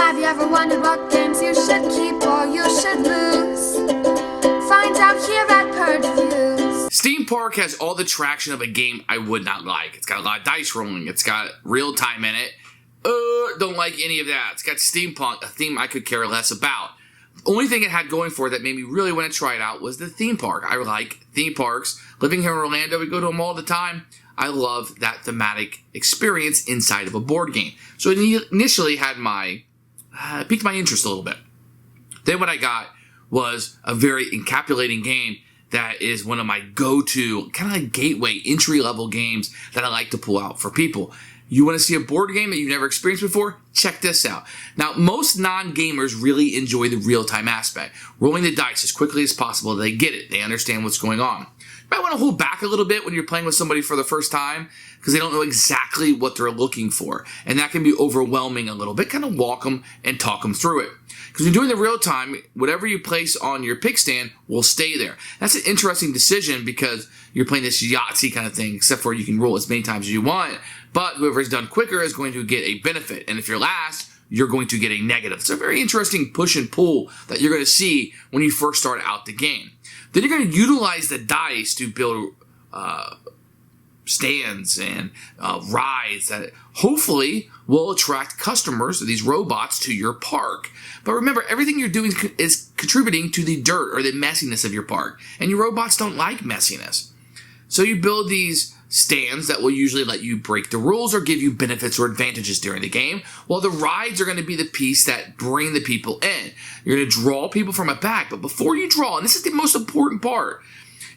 Have you ever wondered what games you should keep or you should lose? Find out here at Purge Reviews. Steam Park has all the traction of a game I would not like. It's got a lot of dice rolling. It's got real time in it. Don't like any of that. It's got steampunk, a theme I could care less about. The only thing it had going for it that made me really want to try it out was the theme park. I like theme parks. Living here in Orlando, we go to them all the time. I love that thematic experience inside of a board game. So it initially had piqued my interest a little bit. Then what I got was a very encapsulating game that is one of my go-to, kind of like gateway, entry-level games that I like to pull out for people. You want to see a board game that you've never experienced before? Check this out. Now, most non-gamers really enjoy the real-time aspect. Rolling the dice as quickly as possible, they get it. They understand what's going on. You might want to hold back a little bit when you're playing with somebody for the first time because they don't know exactly what they're looking for. And that can be overwhelming a little bit. Kind of walk them and talk them through it. Because when you're doing the real time, whatever you place on your pick stand will stay there. That's an interesting decision because you're playing this Yahtzee kind of thing, except for you can roll as many times as you want. But whoever is done quicker is going to get a benefit. And if you're last, you're going to get a negative. It's a very interesting push and pull that you're going to see when you first start out the game. Then you're going to utilize the dice to build stands and rides that hopefully will attract customers, these robots, to your park. But remember, everything you're doing is contributing to the dirt or the messiness of your park. And your robots don't like messiness. So you build these stands that will usually let you break the rules or give you benefits or advantages during the game, while the rides are going to be the piece that bring the people in. You're going to draw people from a back, but before you draw, and this is the most important part,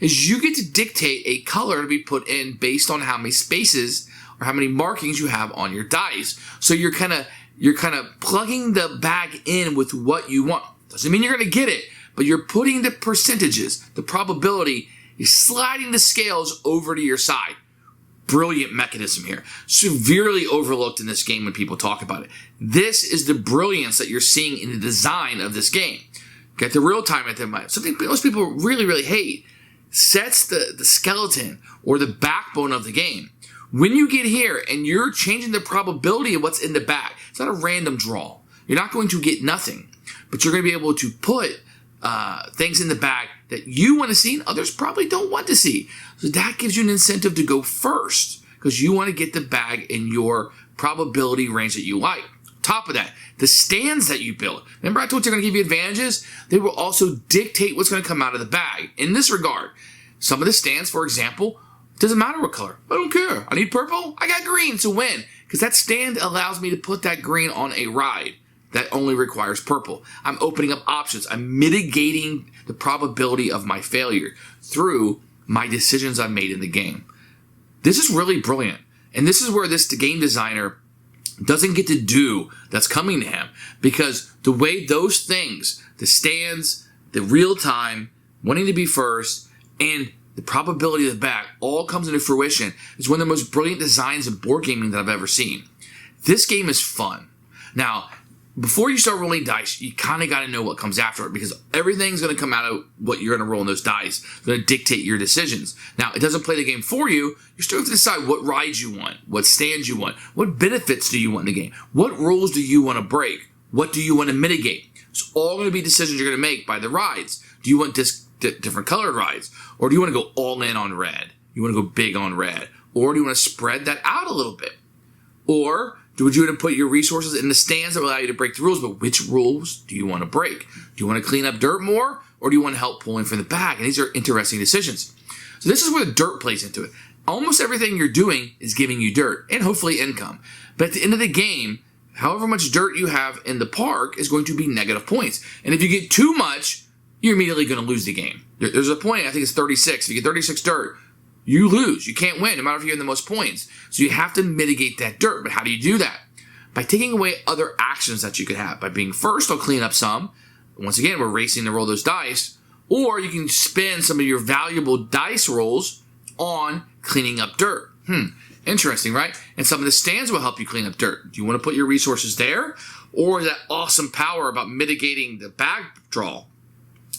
is you get to dictate a color to be put in based on how many spaces or how many markings you have on your dice. So you're kind of plugging the bag in with what you want. Doesn't mean you're going to get it, but you're putting the percentages, the probability, you're sliding the scales over to your side. Brilliant mechanism here. Severely overlooked in this game when people talk about it. This is the brilliance that you're seeing in the design of this game. Get the real time at them. Something most people really, really hate. Sets the skeleton or the backbone of the game. When you get here and you're changing the probability of what's in the bag, it's not a random draw. You're not going to get nothing, but you're going to be able to put things in the bag that you want to see and others probably don't want to see. So that gives you an incentive to go first because you want to get the bag in your probability range that you like. Top of that, the stands that you build. Remember I told you they're going to give you advantages? They will also dictate what's going to come out of the bag. In this regard, some of the stands, for example, doesn't matter what color. I don't care. I need purple. I got green to win because that stand allows me to put that green on a ride that only requires purple. I'm opening up options. I'm mitigating the probability of my failure through my decisions I made in the game. This is really brilliant. And this is where the game designer doesn't get to do that's coming to him because the way those things, the stands, the real time, wanting to be first, and the probability of the back all comes into fruition is one of the most brilliant designs in board gaming that I've ever seen. This game is fun. Now, before you start rolling dice, you kind of got to know what comes after it because everything's going to come out of what you're going to roll in those dice. It's going to dictate your decisions. Now, it doesn't play the game for you. You still have to decide what rides you want, what stands you want, what benefits do you want in the game, what rules do you want to break, what do you want to mitigate. It's all going to be decisions you're going to make by the rides. Do you want different colored rides, or do you want to go all in on red? You want to go big on red, or do you want to spread that out a little bit, or would you want to put your resources in the stands that will allow you to break the rules, but which rules do you want to break? Do you want to clean up dirt more, or do you want to help pull in from the bag? And these are interesting decisions. So this is where the dirt plays into it. Almost everything you're doing is giving you dirt, and hopefully income. But at the end of the game, however much dirt you have in the park is going to be negative points. And if you get too much, you're immediately going to lose the game. There's a point, I think it's 36. If you get 36 dirt, you lose. You can't win, no matter if you have the most points. So you have to mitigate that dirt. But how do you do that? By taking away other actions that you could have. By being first, I'll clean up some. Once again, we're racing to roll those dice. Or you can spend some of your valuable dice rolls on cleaning up dirt. Interesting, right? And some of the stands will help you clean up dirt. Do you want to put your resources there? Or is that awesome power about mitigating the bag draw?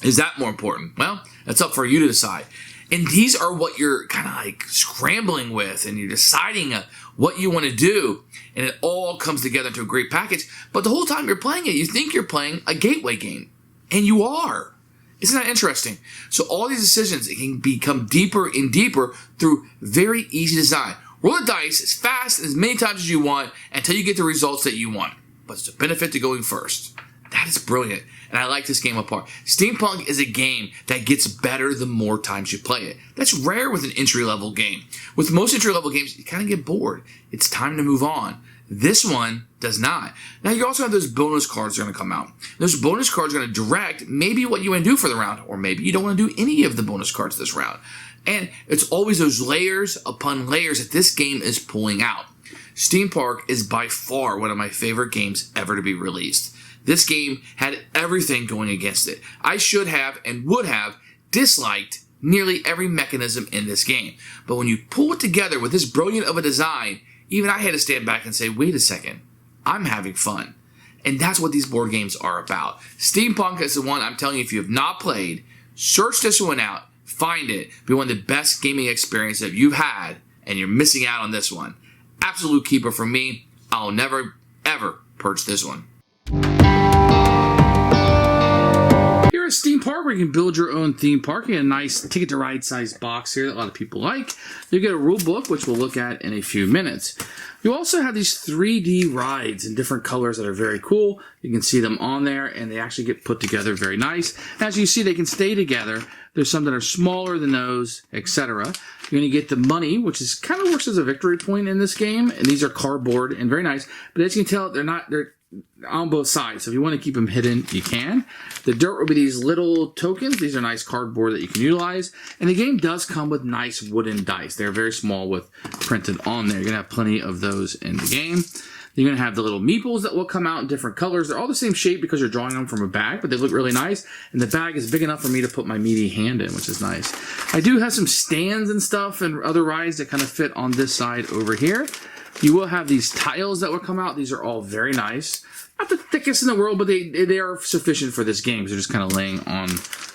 Is that more important? Well, that's up for you to decide. And these are what you're kind of like scrambling with, and you're deciding what you want to do, and it all comes together into a great package. But the whole time you're playing it, you think you're playing a gateway game, and you are. Isn't that interesting? So all these decisions, it can become deeper and deeper through very easy design. Roll the dice as fast and as many times as you want until you get the results that you want. But it's a benefit to going first. That is brilliant, and I like this game apart. Steampunk is a game that gets better the more times you play it. That's rare with an entry-level game. With most entry-level games, you kind of get bored. It's time to move on. This one does not. Now, you also have those bonus cards that are going to come out. Those bonus cards are going to direct maybe what you want to do for the round, or maybe you don't want to do any of the bonus cards this round. And it's always those layers upon layers that this game is pulling out. Steampunk is by far one of my favorite games ever to be released. This game had everything going against it. I should have and would have disliked nearly every mechanism in this game. But when you pull it together with this brilliant of a design, even I had to stand back and say, wait a second, I'm having fun. And that's what these board games are about. Steampunk is the one I'm telling you, if you have not played, search this one out, find it, be one of the best gaming experiences that you've had, and you're missing out on this one. Absolute keeper for me. I'll never, ever purge this one. Here at Steampunk, where you can build your own theme park. You get a nice Ticket to Ride size box here that a lot of people like. You get a rule book, which we'll look at in a few minutes. You also have these 3D rides in different colors that are very cool. You can see them on there, and they actually get put together very nice. As you see, they can stay together. There's some that are smaller than those, etc. You're going to get the money, which is kind of works as a victory point in this game. And these are cardboard and very nice. But as you can tell, they're on both sides. So if you want to keep them hidden, you can. The dirt will be these little tokens. These are nice cardboard that you can utilize. And the game does come with nice wooden dice. They're very small with printed on there. You're going to have plenty of those in the game. You're going to have the little meeples that will come out in different colors. They're all the same shape because you're drawing them from a bag, but they look really nice. And the bag is big enough for me to put my meaty hand in, which is nice. I do have some stands and stuff and other rides that kind of fit on this side over here. You will have these tiles that will come out. These are all very nice. Not the thickest in the world, but they are sufficient for this game. So they're just kind of laying on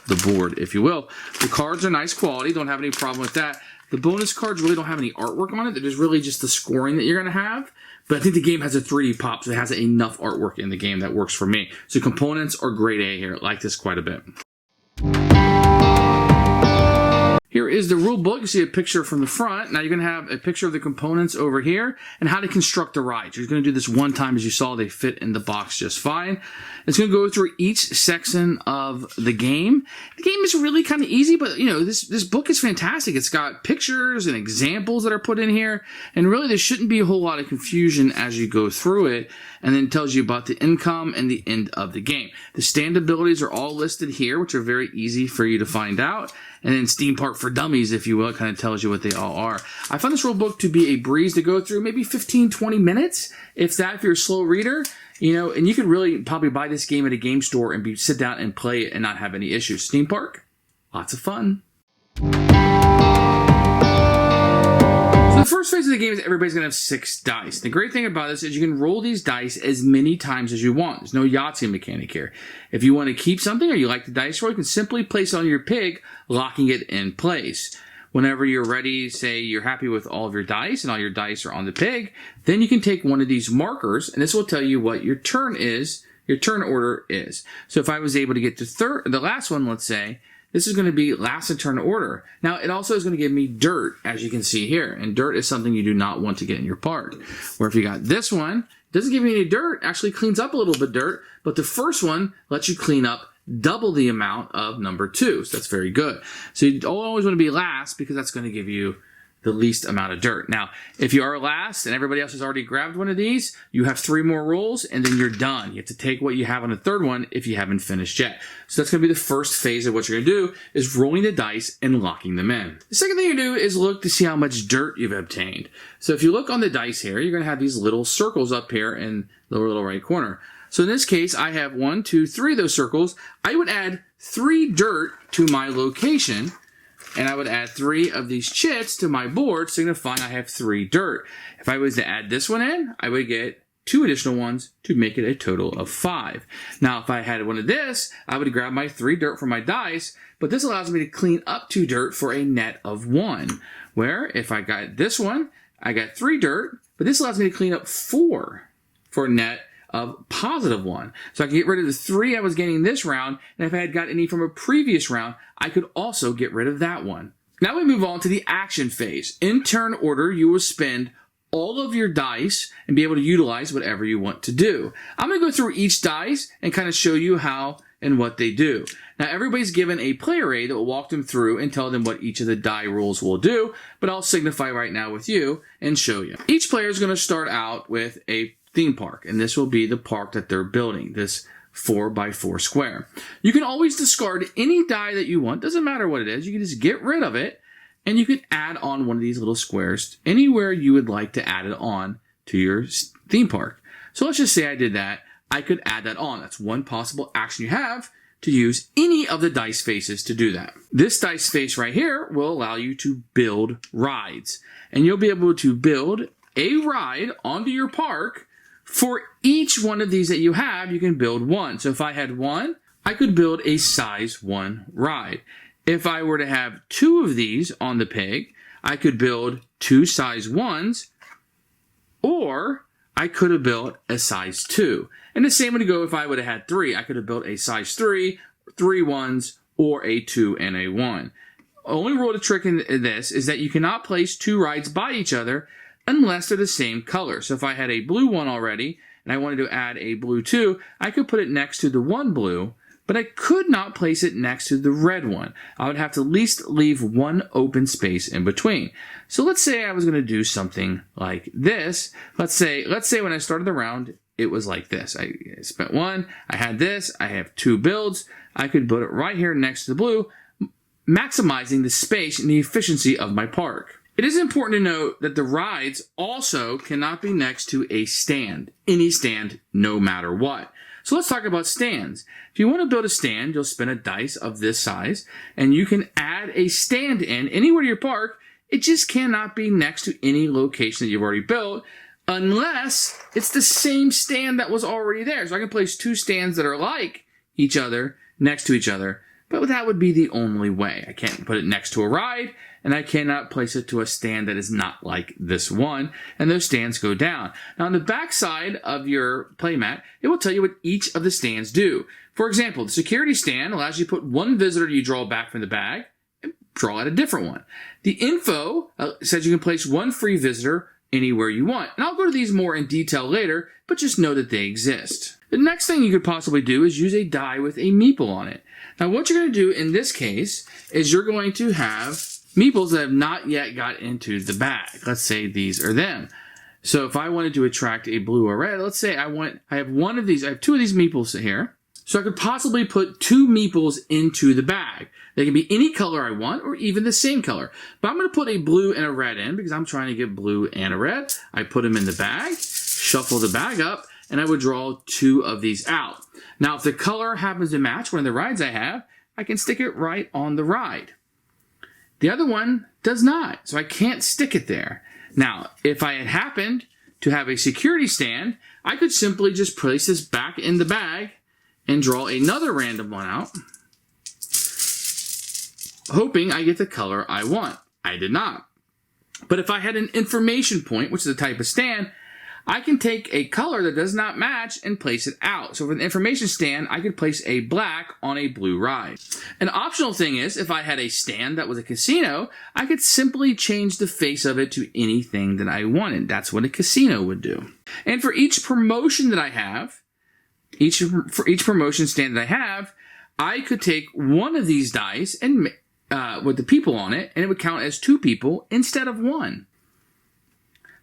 the board, if you will. The cards are nice quality. Don't have any problem with that. The bonus cards really don't have any artwork on it. They're just really just the scoring that you're going to have. But I think the game has a 3D pop, so it has enough artwork in the game that works for me. So components are grade A here. I like this quite a bit. Here is the rule book. You see a picture from the front. Now you're going to have a picture of the components over here and how to construct the rides. You're going to do this one time. As you saw, they fit in the box just fine. It's going to go through each section of the game. The game is really kind of easy, but you know, this book is fantastic. It's got pictures and examples that are put in here, and really there shouldn't be a whole lot of confusion as you go through it. And then it tells you about the income and the end of the game. The stand abilities are all listed here, which are very easy for you to find out. And then Steampunk for Dummies, if you will, kind of tells you what they all are. I found this rule book to be a breeze to go through, maybe 15, 20 minutes, if that, if you're a slow reader. You know, and you could really probably buy this game at a game store and sit down and play it and not have any issues. Steampunk, lots of fun. So the first phase of the game is everybody's going to have 6 dice. The great thing about this is you can roll these dice as many times as you want. There's no Yahtzee mechanic here. If you want to keep something or you like the dice roll, you can simply place it on your pig, locking it in place. Whenever you're ready, say you're happy with all of your dice and all your dice are on the pig, then you can take one of these markers and this will tell you what your turn is, your turn order is. So if I was able to get to the last one, let's say, this is going to be last in turn order. Now, it also is going to give me dirt, as you can see here. And dirt is something you do not want to get in your park. Where if you got this one, it doesn't give you any dirt, actually cleans up a little bit dirt, but the first one lets you clean up double the amount of number 2. So that's very good. So you always want to be last because that's going to give you the least amount of dirt. Now, if you are last and everybody else has already grabbed one of these, you have 3 more rolls and then you're done. You have to take what you have on the third one if you haven't finished yet. So that's going to be the first phase of what you're going to do is rolling the dice and locking them in. The second thing you do is look to see how much dirt you've obtained. So if you look on the dice here, you're going to have these little circles up here in the lower right corner. So in this case, I have 1, 2, 3 of those circles. I would add 3 dirt to my location. And I would add 3 of these chits to my board, signifying I have 3 dirt. If I was to add this one in, I would get 2 additional ones to make it a total of 5. Now, if I had one of this, I would grab my 3 dirt from my dice, but this allows me to clean up 2 dirt for a net of 1. Where, if I got this one, I got 3 dirt, but this allows me to clean up 4 for a net of positive 1. So I can get rid of the 3 I was getting this round, and if I had got any from a previous round, I could also get rid of that one. Now we move on to the action phase. In turn order, you will spend all of your dice and be able to utilize whatever you want to do. I'm going to go through each dice and kind of show you how and what they do. Now everybody's given a player aid that will walk them through and tell them what each of the die rules will do, but I'll signify right now with you and show you. Each player is going to start out with a theme park, and this will be the park that they're building, this 4x4 square. You can always discard any die that you want, doesn't matter what it is, you can just get rid of it, and you can add on one of these little squares anywhere you would like to add it on to your theme park. So let's just say I did that, I could add that on. That's one possible action you have to use any of the dice faces to do that. This dice face right here will allow you to build rides, and you'll be able to build a ride onto your park. For each one of these that you have, you can build one. So if I had one, I could build a size 1 ride. If I were to have 2 of these on the pig, I could build 2 size 1s, or I could have built a size 2. And the same would go if I would have had 3. I could have built a size 3, 3 1s, or a 2 and a 1. Only rule to trick in this is that you cannot place 2 rides by each other unless they're the same color. So if I had a blue one already, and I wanted to add a blue 2, I could put it next to the 1 blue, but I could not place it next to the red one. I would have to at least leave 1 open space in between. So let's say I was going to do something like this. Let's say when I started the round, it was like this. I spent 1, I had this, I have 2 builds. I could put it right here next to the blue, maximizing the space and the efficiency of my park. It is important to note that the rides also cannot be next to a stand. Any stand, no matter what. So let's talk about stands. If you want to build a stand, you'll spin a dice of this size, and you can add a stand in anywhere to your park. It just cannot be next to any location that you've already built, unless it's the same stand that was already there. So I can place 2 stands that are like each other next to each other, but that would be the only way. I can't put it next to a ride, and I cannot place it to a stand that is not like this one, and those stands go down. Now, on the back side of your playmat, it will tell you what each of the stands do. For example, the security stand allows you to put 1 visitor you draw back from the bag and draw out a different one. The info says you can place 1 free visitor anywhere you want. And I'll go to these more in detail later, but just know that they exist. The next thing you could possibly do is use a die with a meeple on it. Now, what you're going to do in this case is you're going to have meeples that have not yet got into the bag. Let's say these are them. So if I wanted to attract a blue or red, let's say I have 1 of these, I have 2 of these meeples here. So I could possibly put 2 meeples into the bag. They can be any color I want, or even the same color. But I'm going to put a blue and a red in because I'm trying to get blue and a red. I put them in the bag, shuffle the bag up, and I would draw 2 of these out. Now, if the color happens to match one of the rides I have, I can stick it right on the ride. The other one does not, so I can't stick it there. Now, if I had happened to have a security stand, I could simply just place this back in the bag and draw another random one out, hoping I get the color I want. I did not. But if I had an information point, which is a type of stand, I can take a color that does not match and place it out. So for the information stand, I could place a black on a blue ride. An optional thing is, if I had a stand that was a casino, I could simply change the face of it to anything that I wanted. That's what a casino would do. And for each promotion that I have, for each promotion stand that I have, I could take 1 of these dice and with the people on it, and it would count as 2 people instead of 1.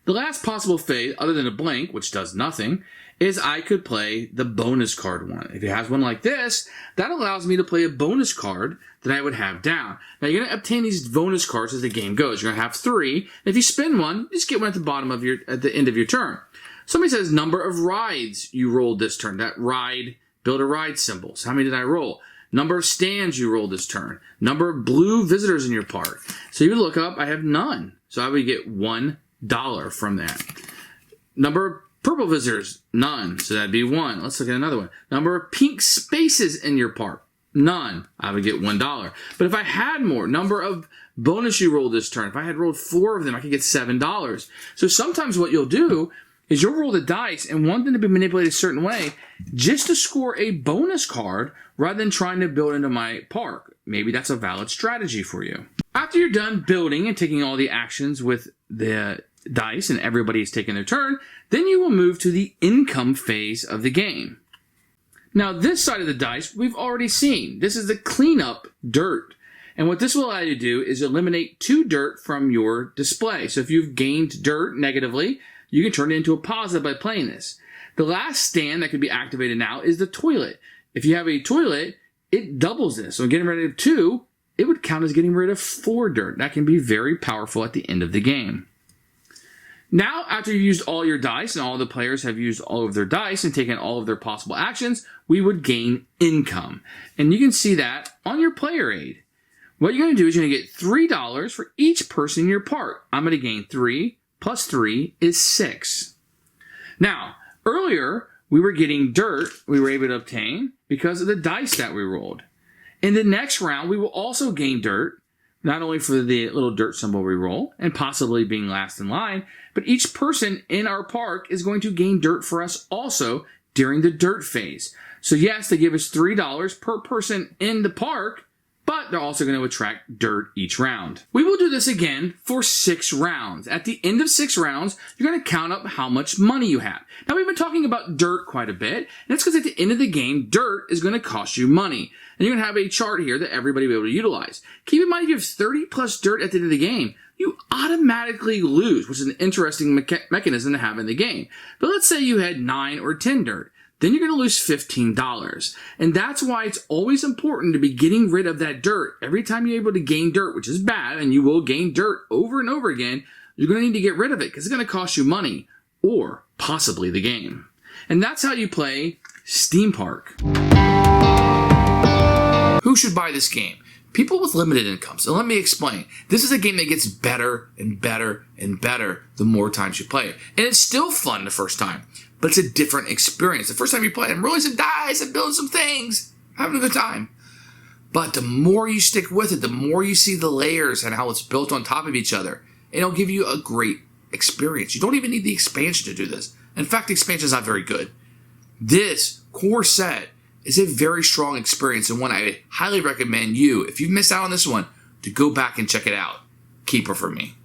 The last possible phase, other than a blank, which does nothing, is I could play the bonus card one. If it has one like this, that allows me to play a bonus card that I would have down. Now, you're going to obtain these bonus cards as the game goes. You're going to have 3. If you spin one, just get one at the bottom of at the end of your turn. Somebody says number of rides you rolled this turn. That ride, build a ride symbol. So how many did I roll? Number of stands you rolled this turn. Number of blue visitors in your park. So you would look up, I have none. So I would get $1 from that. Number of purple visitors, none. So that'd be 1. Let's look at another one. Number of pink spaces in your park, none. I would get $1. But if I had more, number of bonus you rolled this turn, if I had rolled 4 of them, I could get $7. So sometimes what you'll do is you'll roll the dice and want them to be manipulated a certain way just to score a bonus card rather than trying to build into my park. Maybe that's a valid strategy for you. After you're done building and taking all the actions with the dice and everybody's taken their turn, then you will move to the income phase of the game. Now this side of the dice we've already seen. This is the cleanup dirt. And what this will allow you to do is eliminate 2 dirt from your display. So if you've gained dirt negatively, you can turn it into a positive by playing this. The last stand that can be activated now is the toilet. If you have a toilet, it doubles this. So getting rid of 2, it would count as getting rid of 4 dirt. That can be very powerful at the end of the game. Now, after you've used all your dice and all the players have used all of their dice and taken all of their possible actions, we would gain income. And you can see that on your player aid. What you're going to do is you're going to get $3 for each person in your park. I'm going to gain 3 plus 3 is 6. Now, earlier, we were getting dirt we were able to obtain because of the dice that we rolled. In the next round, we will also gain dirt, not only for the little dirt symbol we roll, and possibly being last in line, but each person in our park is going to gain dirt for us also during the dirt phase. So yes, they give us $3 per person in the park, but they're also going to attract dirt each round. We will do this again for 6 rounds. At the end of 6 rounds, you're going to count up how much money you have. Now, we've been talking about dirt quite a bit, and that's because at the end of the game, dirt is going to cost you money. And you're going to have a chart here that everybody will be able to utilize. Keep in mind, if you have 30 plus dirt at the end of the game, you automatically lose, which is an interesting mechanism to have in the game. But let's say you had 9 or 10 dirt. Then you're going to lose $15. And that's why it's always important to be getting rid of that dirt. Every time you're able to gain dirt, which is bad, and you will gain dirt over and over again, you're going to need to get rid of it because it's going to cost you money or possibly the game. And that's how you play Steam Park. Who should buy this game? People with limited incomes. And let me explain. This is a game that gets better and better and better the more times you play it. And it's still fun the first time. But it's a different experience. The first time you play it, I'm rolling some dice and building some things, having a good time. But the more you stick with it, the more you see the layers and how it's built on top of each other, it'll give you a great experience. You don't even need the expansion to do this. In fact, the expansion is not very good. This core set is a very strong experience and one I highly recommend you, if you missed out on this one, to go back and check it out. Keeper for me.